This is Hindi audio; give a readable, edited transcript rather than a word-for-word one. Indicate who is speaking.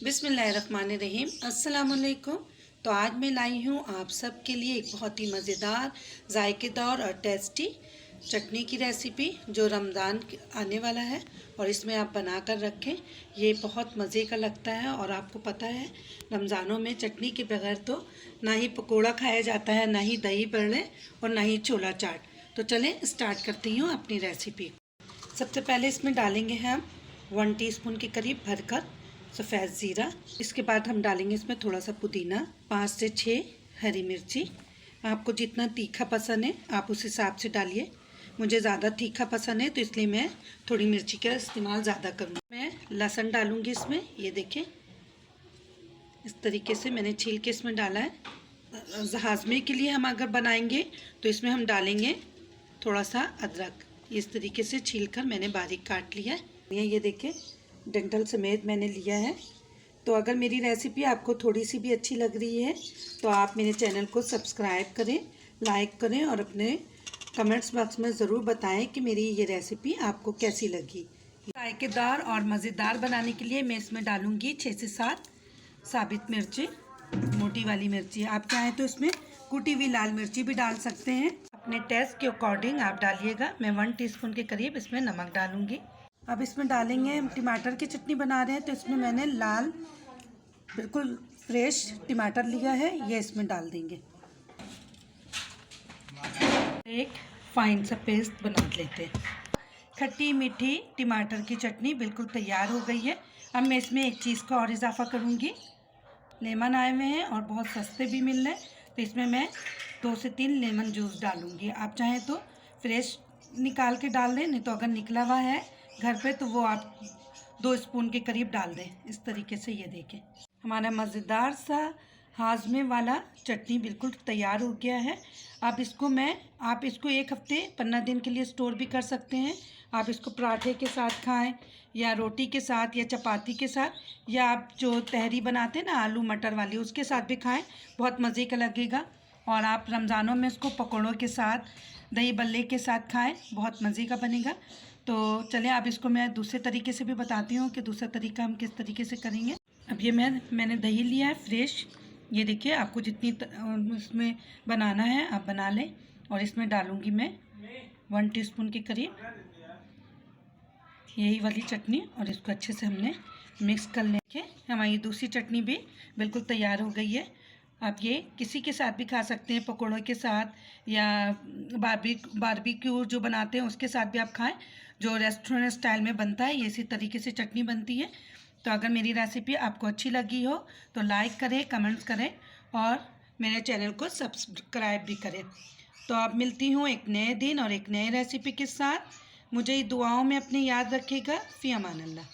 Speaker 1: बिस्मिल्लाहिर्रहमानिर्रहीम। अस्सलाम वालेकुम। तो आज मैं लाई हूँ आप सब के लिए एक बहुत ही मज़ेदार, जायकेदार और टेस्टी चटनी की रेसिपी जो रमज़ान आने वाला है और इसमें आप बना कर रखें। ये बहुत मज़े का लगता है और आपको पता है रमज़ानों में चटनी के बगैर तो ना ही पकोड़ा खाया जाता है, ना ही दही बड़े और ना ही छोला चाट। तो चलें स्टार्ट करती हूँ अपनी रेसिपी। सबसे पहले इसमें डालेंगे हम 1 टीस्पून के करीब भरकर सफ़ेद ज़ीरा। इसके बाद हम डालेंगे इसमें थोड़ा सा पुदीना, 5 से 6 हरी मिर्ची। आपको जितना तीखा पसंद है आप उस हिसाब से डालिए। मुझे ज़्यादा तीखा पसंद है तो इसलिए मैं थोड़ी मिर्ची का इस्तेमाल ज़्यादा करूँगी। मैं लहसुन डालूँगी इसमें, ये देखें इस तरीके से मैंने छील के इसमें डाला है। हाज़मे के लिए हम अगर बनाएंगे तो इसमें हम डालेंगे थोड़ा सा अदरक। इस तरीके से छीलकर मैंने बारीक काट लिया है। ये देखें डंठल समेत मैंने लिया है। तो अगर मेरी रेसिपी आपको थोड़ी सी भी अच्छी लग रही है तो आप मेरे चैनल को सब्सक्राइब करें, लाइक करें और अपने कमेंट्स बॉक्स में ज़रूर बताएं कि मेरी ये रेसिपी आपको कैसी लगी। जायकेदार और मज़ेदार बनाने के लिए मैं इसमें डालूँगी 6 से 7 साबित मिर्ची, मोटी वाली मिर्ची। आप चाहें तो इसमें कुटी हुई लाल मिर्ची भी डाल सकते हैं। अपने टेस्ट के अकॉर्डिंग आप डालिएगा। मैं 1 टीस्पून के करीब इसमें नमक डालूँगी। अब इसमें डालेंगे, टमाटर की चटनी बना रहे हैं तो इसमें मैंने लाल बिल्कुल फ्रेश टमाटर लिया है, ये इसमें डाल देंगे। एक फाइन सा पेस्ट बना लेते हैं। खट्टी मीठी टमाटर की चटनी बिल्कुल तैयार हो गई है। अब मैं इसमें एक चीज़ का और इजाफा करूँगी। लेमन आए हुए हैं और बहुत सस्ते भी मिल रहे हैं तो इसमें मैं 2 से 3 लेमन जूस डालूँगी। आप चाहें तो फ्रेश निकाल के डाल दें, नहीं तो अगर निकला हुआ है घर पे तो वो आप 2 स्पून के करीब डाल दें। इस तरीके से ये देखें हमारा मज़ेदार सा हाज़मे वाला चटनी बिल्कुल तैयार हो गया है। आप इसको 1 हफ्ते 15 दिन के लिए स्टोर भी कर सकते हैं। आप इसको पराठे के साथ खाएं या रोटी के साथ या चपाती के साथ, या आप जो तहरी बनाते हैं ना आलू मटर वाली, उसके साथ भी खाएं, बहुत मज़े का लगेगा। और आप रमज़ानों में इसको पकौड़ों के साथ, दही बल्ले के साथ खाएं, बहुत मज़े का बनेगा। तो चलें अब इसको मैं दूसरे तरीके से भी बताती हूँ कि दूसरा तरीका हम किस तरीके से करेंगे। अब ये मैंने दही लिया है फ्रेश। ये देखिए आपको जितनी इसमें बनाना है आप बना लें। और इसमें डालूँगी मैं 1 टीस्पून के करीब यही वाली चटनी और इसको अच्छे से हमने मिक्स कर लेंगे। हमारी दूसरी चटनी भी बिल्कुल तैयार हो गई है। आप ये किसी के साथ भी खा सकते हैं, पकौड़ों के साथ या बारबेक्यू जो बनाते हैं उसके साथ भी आप खाएं। जो रेस्टोरेंट स्टाइल में बनता है ये इसी तरीके से चटनी बनती है। तो अगर मेरी रेसिपी आपको अच्छी लगी हो तो लाइक करें, कमेंट्स करें और मेरे चैनल को सब्सक्राइब भी करें। तो अब मिलती हूँ एक नए दिन और एक नए रेसिपी के साथ। मुझे दुआओं में अपनी याद रखिएगा। फ़ी अमान अल्लाह।